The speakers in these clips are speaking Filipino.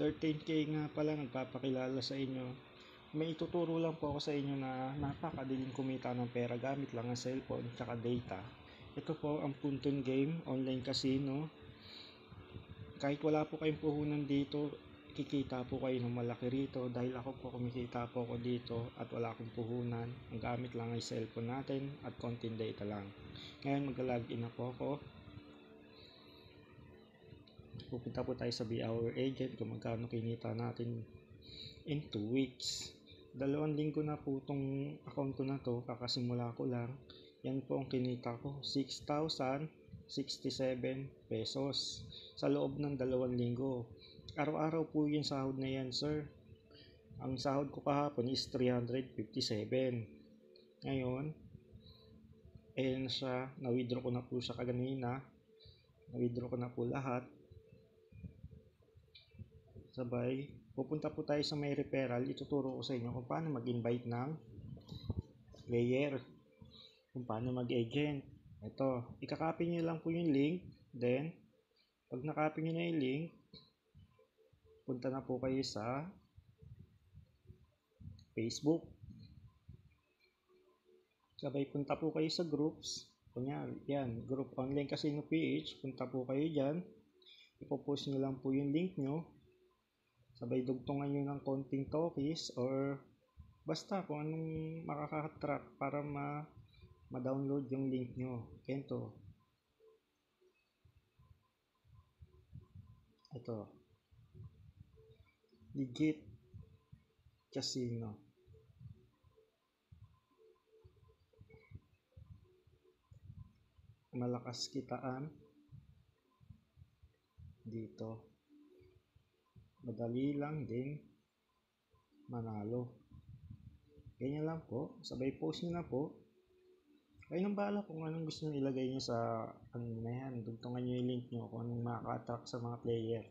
13K nga pala nagpapakilala sa inyo. May ituturo lang po ako sa inyo na napakadaling kumita ng pera gamit lang ang cellphone tsaka data. Ito po ang Punton Game, online casino. Kahit wala po kayong puhunan dito, kikita po kayo ng malaki rito dahil ako po kumikita po ako dito at wala akong puhunan. Ang gamit lang ay cellphone natin at konting data lang. Ngayon mag-login na po ako. Pupunta po tayo sa Be Our Agent kung magkano kinita natin in 2 weeks. 2 linggo na po itong account ko na to, kakasimula ko lang. Yan po ang kinita ko, 6,067 pesos sa loob ng 2 linggo. Araw-araw po yung sahod na yan, sir. Ang sahod ko kahapon is 357. Ngayon, ayan siya, na-withdraw ko na po siya kaganina. Na-withdraw ko na po lahat. Sabay, pupunta po tayo sa may referral. Ituturo ko sa inyo kung paano mag-invite ng player, kung paano mag-agent. Ito, ikakopy nyo lang po yung link. Then, pag nakopy nyo na yung link, punta na po kayo sa Facebook. Sabay, punta po kayo sa groups. Kunyari, yan, group online casino PH. Punta po kayo dyan. Ipopost nyo lang po yung link nyo. Sabay, dugtungan nyo ng konting tokis or basta kung anong makaka-attract para ma-download yung link nyo. Kento. Ito. Legit Casino. Malakas kitaan dito. Madali lang din manalo. Ganyan lang po. Sabay post nyo na po. Kayo nang bahala kung anong gusto nyo ilagay nyo sa ano na yan. Dugtungan nyo yung link nyo kung anong makaka-attract sa mga player.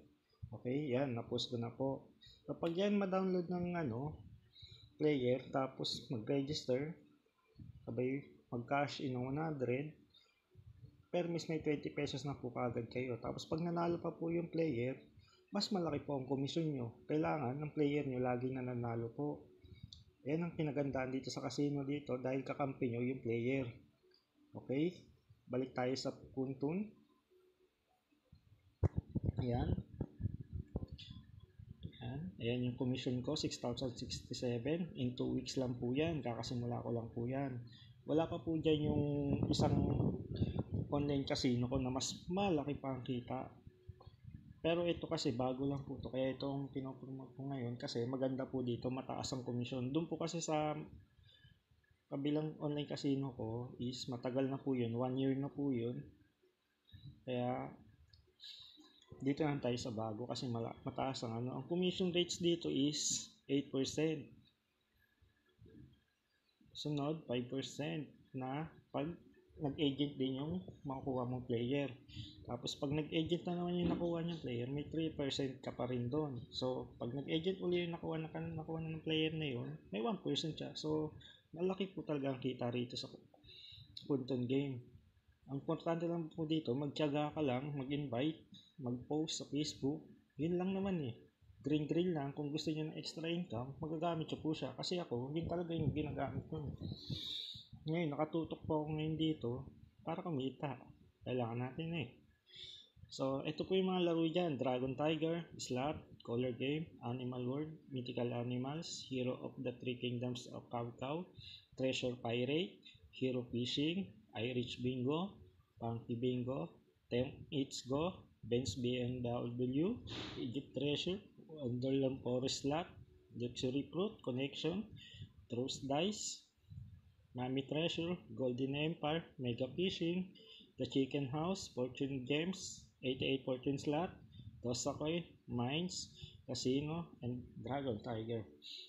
Okay, yan. Na-post ko na po. Kapag yan ma-download ng player tapos mag-register, sabay mag-cash in ng 100, per miss may 20 pesos na po kaagad kayo. Tapos pag nanalo pa po yung player, mas malaki po ang komisyon nyo. Kailangan ng player nyo laging nananalo po. Yan ang pinagandaan dito sa casino dito dahil kakampi nyo yung player. Okay? Balik tayo sa Punton. Ayan. Ayan yung commission ko, 6,067. In 2 weeks lang po yan. Kakasimula ko lang po yan. Wala pa po dyan yung isang online casino ko na mas malaki pa ang kita. Pero ito kasi bago lang po to, kaya ito ang pinopromote ko ngayon kasi maganda po dito, mataas ang komisyon. Doon po kasi sa kabilang online casino ko is matagal na po yun, 1 year na po yun. Kaya dito lang tayo sa bago kasi mataas ang ang commission rates dito is 8%. Sunod 5% na pag nag-agent din yung makukuha mong player. Tapos pag nag-agent na naman yung nakuha niyong player, may 3% ka pa rin doon. So pag nag-agent uli yung nakuha na ng player na yun, may 1% siya. So malaki po talaga ang kita rito sa Punton Game. Ang importante lang po dito, magtiyaga ka lang, mag-invite, mag-post sa Facebook. Yun lang naman eh. Green lang. Kung gusto niyo ng extra income, magagamit niyo po siya. Kasi ako, yun talaga yung ginagamit ko. Ngayon, nakatutok po ako ngayon dito para kumita. Kailangan natin eh. So, ito po yung mga laro dyan. Dragon Tiger, Slot, Color Game, Animal World, Mythical Animals, Hero of the Three Kingdoms of Cow, Treasure Pirate, Hero Fishing, Irish Bingo, Funky Bingo, It's Go, Benz BMW, Egypt Treasure, Wonderland Forest Slot, Luxury Fruit, Connection, Truth Dice, Mami Treasure, Golden Empire, Mega Fishing, The Chicken House, Fortune Games, 88 Fortune Slot, Tosakoy, Mines, Casino, and Dragon Tiger.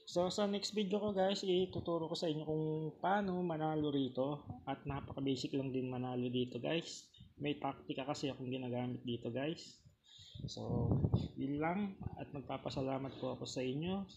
So sa next video ko guys, ituturo ko sa inyo kung paano manalo rito at napaka-basic lang din manalo dito guys. May taktika kasi akong ginagamit dito guys. So yun lang at magpapasalamat po ako sa inyo.